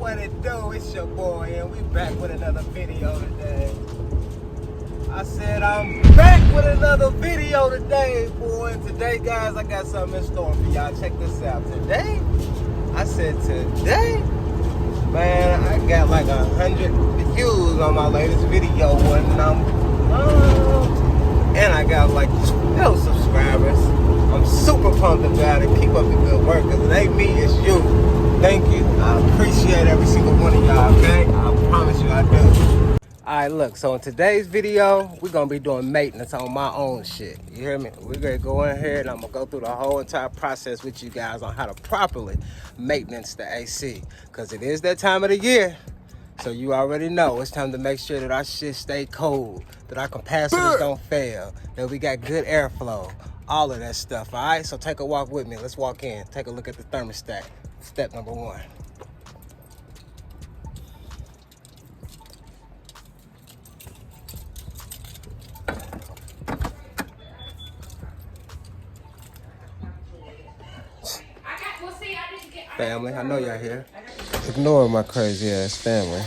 What it do? It's your boy, and we back with another video today. I said I'm back with another video today, boy. And today, guys, I got something in store for y'all. Check this out. Today, man, I got like 100 views on my latest video, and I got like 12 subscribers. I'm super pumped about it. Keep up the good work, because it ain't me, it's you. Thank you. I appreciate every single one of y'all, okay? I promise you I do. Alright, look, so in today's video, we're going to be doing maintenance on my own shit. You hear me? We're going to go in here and I'm going to go through the whole entire process with you guys on how to properly maintenance the AC. Because it is that time of the year. So you already know it's time to make sure that our shit stay cold, that our capacitors don't fail, that we got good airflow, all of that stuff, all right? So take a walk with me. Let's walk in. Take a look at the thermostat. Step number one. Family, I know y'all here. Ignore my crazy ass family.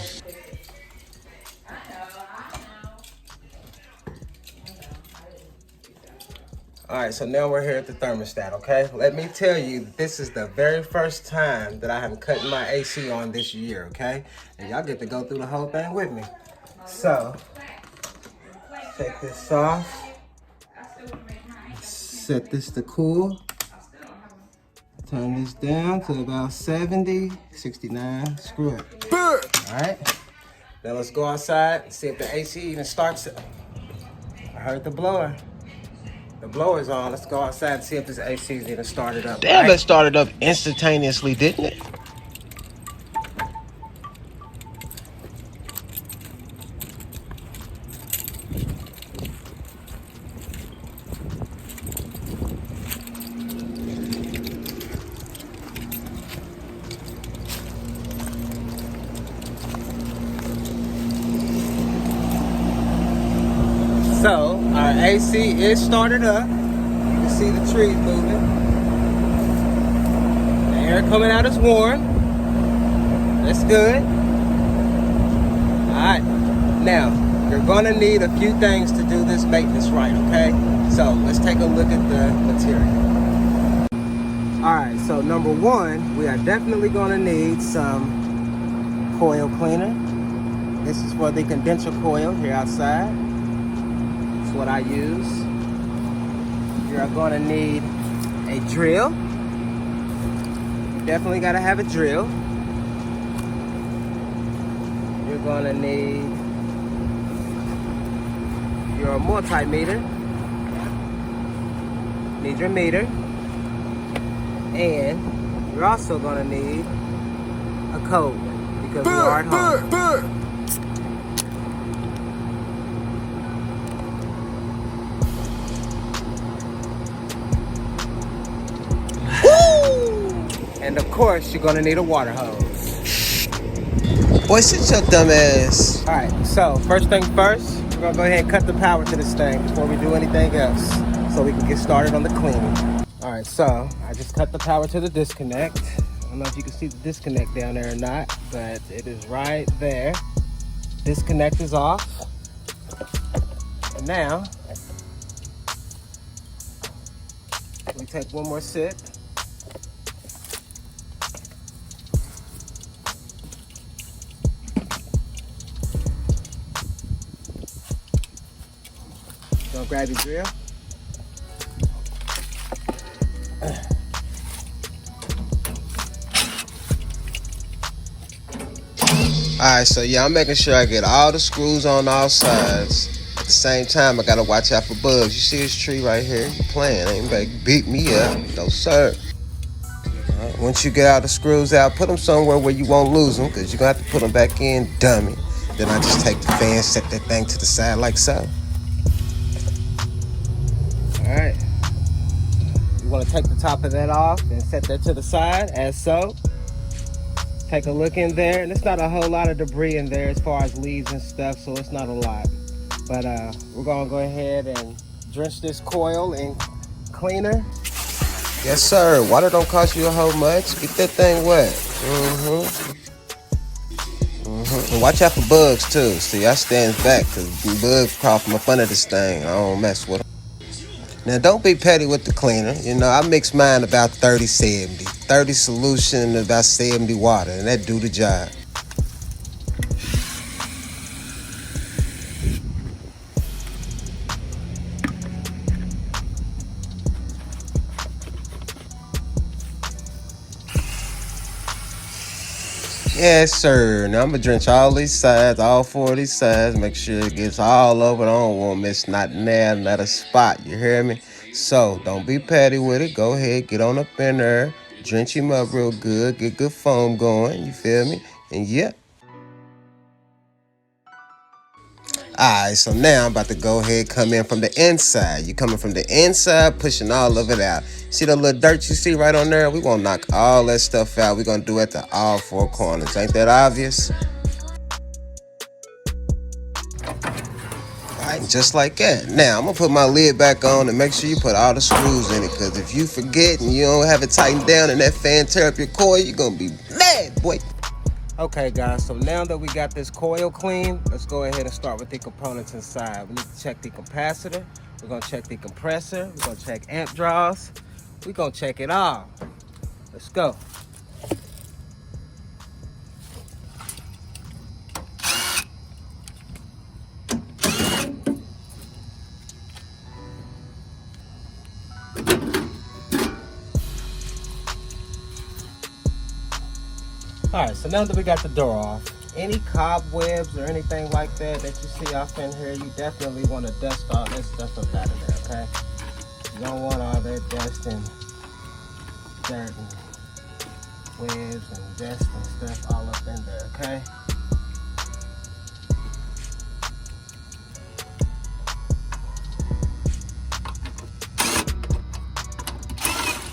All right, so now we're here at the thermostat, okay? Let me tell you, this is the very first time that I have cut my AC on this year, okay? And y'all get to go through the whole thing with me. So, take this off. Set this to cool. Turn this down to about 70, 69, screw it. All right, now let's go outside and see if the AC even starts it. I heard the blower. The blower's on. Let's go outside and see if this AC is even started up. Damn, it started up instantaneously, didn't it? So, our AC is started up. You can see the trees moving. The air coming out is warm. That's good. Alright, now, you're gonna need a few things to do this maintenance right, okay? So, let's take a look at the material. Alright, so number one, we are definitely gonna need some coil cleaner. This is for the condenser coil here outside. What I use. You're going to need a drill. Definitely got to have a drill. You're going to need your multimeter. Need your meter. And you're also going to need a code because we are at home. And of course, you're gonna need a water hose. Boy, sit your dumb ass. All right, so first thing first, we're gonna go ahead and cut the power to this thing before we do anything else, so we can get started on the cleaning. All right, so I just cut the power to the disconnect. I don't know if you can see the disconnect down there or not, but it is right there. Disconnect is off. And now, we take one more sip. Gonna grab your drill. Alright, so yeah, I'm making sure I get all the screws on all sides. At the same time, I gotta watch out for bugs. You see this tree right here? You playing, ain't about to beat me up. No, sir. Right, once you get all the screws out, put them somewhere where you won't lose them, because you're gonna have to put them back in, dummy. Then I just take the fan, set that thing to the side like so. Alright, you want to take the top of that off and set that to the side as so. Take a look in there, and it's not a whole lot of debris in there as far as leaves and stuff, so it's not a lot. But we're going to go ahead and drench this coil in cleaner. Yes, sir. Water don't cost you a whole much. Get that thing wet. And watch out for bugs too. See, I stand back because bugs crawl from up under this thing. I don't mess with them. Now, don't be petty with the cleaner. You know, I mix mine about 30-70. 30 solution, about 70 water, and that do the job. Yes, sir. Now I'm gonna drench all these sides, all 4 of these sides, make sure it gets all over. I don't want to miss not there, not a spot. You hear me? So don't be petty with it. Go ahead, get on up in there, drench him up real good, get good foam going. You feel me? And yeah. Alright, so now I'm about to go ahead come in from the inside. You coming from the inside, pushing all of it out. See the little dirt you see right on there? We gonna knock all that stuff out. We gonna do it to all 4 corners. Ain't that obvious? Alright, just like that. Now I'm gonna put my lid back on and make sure you put all the screws in it. Cause if you forget and you don't have it tightened down and that fan tear up your coil, you're gonna be mad, boy. Okay guys, so now that we got this coil clean, let's go ahead and start with the components inside. We need to check the capacitor, we're gonna check the compressor, we're gonna check amp draws, we're gonna check it all. Let's go. Alright, so now that we got the door off, any cobwebs or anything like that that you see off in here, you definitely want to dust all that stuff up out of there, okay? You don't want all that dust and dirt and webs and dust and stuff all up in there, okay?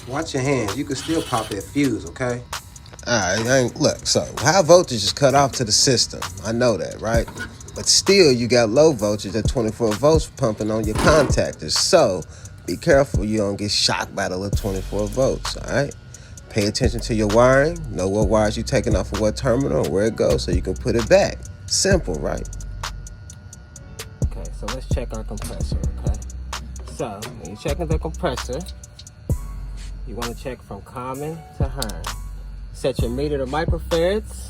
Watch your hands, you can still pop that fuse, okay? Alright, look, so high voltage is cut off to the system. I know that, right? But still, you got low voltage at 24 volts pumping on your contactors. So, be careful you don't get shocked by the little 24 volts, alright? Pay attention to your wiring. Know what wires you're taking off of what terminal and where it goes so you can put it back. Simple, right? Okay, so let's check our compressor, okay? So, when you're checking the compressor, you want to check from common to Hearn. Set your meter to microfarads.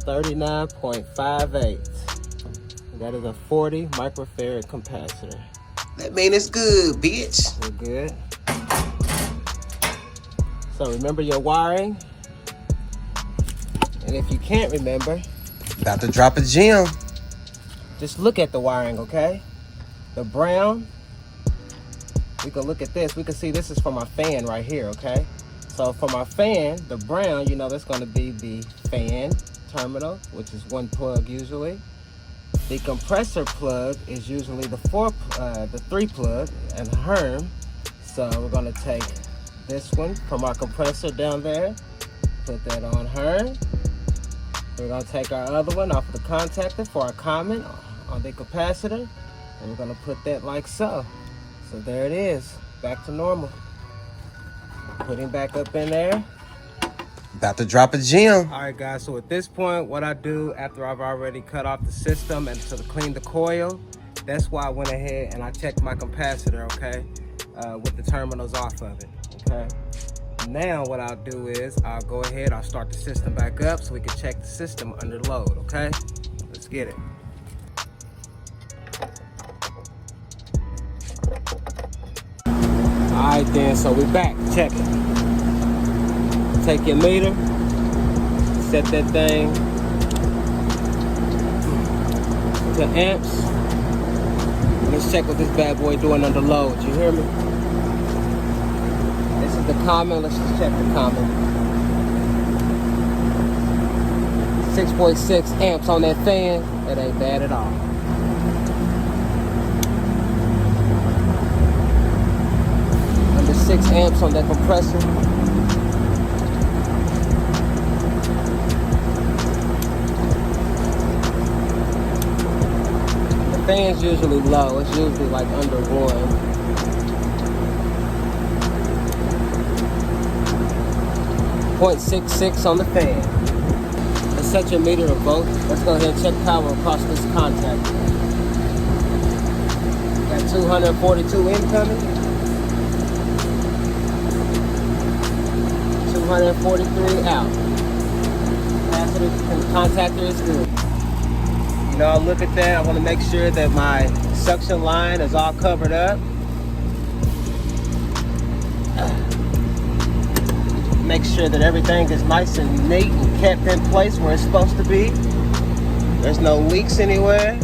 .58. That is a 40 microfarad capacitor. That mean it's good, bitch. We're good. So remember your wiring. And if you can't remember, about to drop a gem. Just look at the wiring, okay? The brown, we can look at this. We can see this is for my fan right here, okay? So for my fan, the brown, you know, that's gonna be the fan terminal, which is 1 plug usually. The compressor plug is usually the 3 plug and Hearn. So we're gonna take this one from our compressor down there, put that on Hearn. We're gonna take our other one off of the contactor for our common on the capacitor, and we're gonna put that like so. So there it is, back to normal. Put him back up in there. About to drop a gem. All right, guys, so at this point, what I do after I've already cut off the system and to clean the coil, that's why I went ahead and I checked my capacitor, okay, with the terminals off of it, okay? Now what I'll do is I'll go ahead, I'll start the system back up so we can check the system under load, okay? Let's get it. All right then, so we're back, check it. Take your meter, set that thing to amps. Let's check what this bad boy doing under load. You hear me? This is the common. Let's just check the common. 6.6 amps on that fan. That ain't bad at all. Under 0.6 amps on that compressor. The fan's usually low. It's usually like under 1. 0.66 on the fan. Let's set your meter of both. Let's go ahead and check power across this contact. Got 242 incoming. 243 out. Capacitor and contactor is good. You know, I look at that. I want to make sure that my suction line is all covered up. Make sure that everything is nice and neat and kept in place where it's supposed to be. There's no leaks anywhere.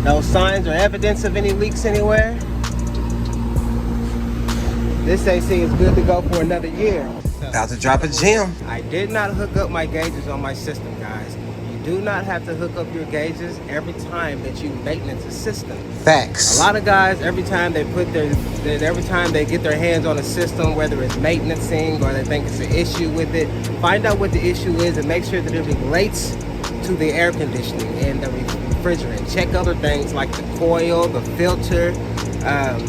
No signs or evidence of any leaks anywhere. This AC is good to go for another year. About to drop a gem. I did not hook up my gauges on my system, guys. You do not have to hook up your gauges every time that you maintenance a system. Facts. A lot of guys, every time they get their hands on a system, whether it's maintenancing or they think it's an issue with it, find out what the issue is and make sure that it relates to the air conditioning and the refrigerant. Check other things like the coil, the filter,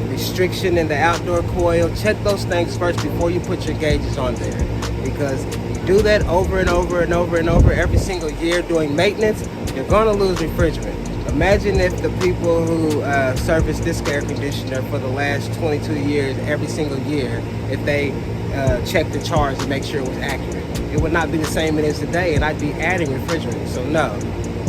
restriction in the outdoor coil. Check those things first before you put your gauges on there, because you do that over and over and over and over every single year doing maintenance, you're going to lose refrigerant. Imagine if the people who service this air conditioner for the last 22 years, every single year, if they checked the charge to make sure it was accurate. It would not be the same it is today, and I'd be adding refrigerant. So no,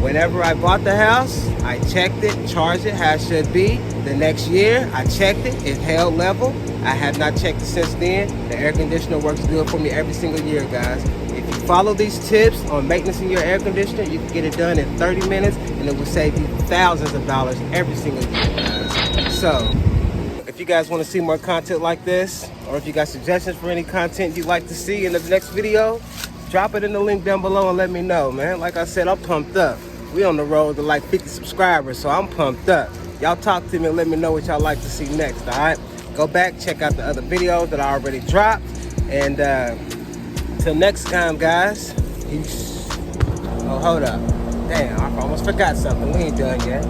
whenever I bought the house, I checked it, charged it how it should be. The next year, I checked it, it held level. I have not checked it since then. The air conditioner works good for me every single year, guys. If you follow these tips on maintaining your air conditioner, you can get it done in 30 minutes, and it will save you thousands of dollars every single year, guys. So, if you guys want to see more content like this, or if you got suggestions for any content you'd like to see in the next video, drop it in the link down below and let me know, man. Like I said, I'm pumped up. We on the road to like 50 subscribers, so I'm pumped up. Y'all talk to me and let me know what y'all like to see next, all right? Go back, check out the other videos that I already dropped. And till next time, guys, peace. Oh, hold up. Damn, I almost forgot something. We ain't done yet.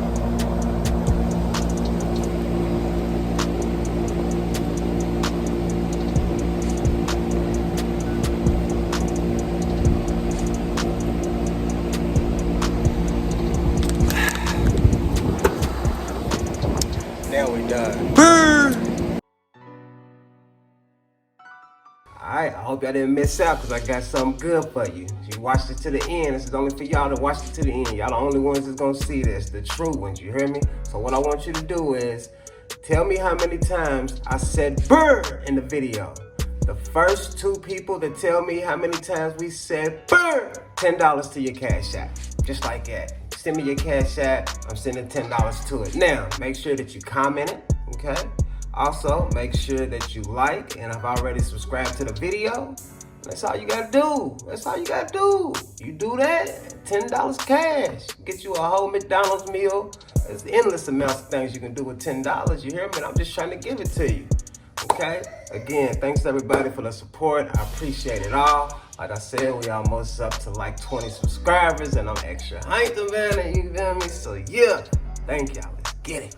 Now we done. Alright, I hope y'all didn't miss out because I got something good for you. You watched it to the end. This is only for y'all to watch it to the end. Y'all the only ones that's gonna see this, the true ones, you hear me? So what I want you to do is tell me how many times I said "brr" in the video. The first 2 people that tell me how many times we said "brr," $10 to your Cash App. Just like that. Send me your Cash App. I'm sending $10 to it. Now, make sure that you comment it, okay? Also, make sure that you like and have already subscribed to the video. That's all you gotta do. That's all you gotta do. You do that, $10 cash. Get you a whole McDonald's meal. There's endless amounts of things you can do with $10. You hear me? I'm just trying to give it to you. Okay? Again, thanks everybody for the support. I appreciate it all. Like I said, we almost up to like 20 subscribers and I'm extra hyped about it, you feel me? So yeah, thank y'all. Let's get it.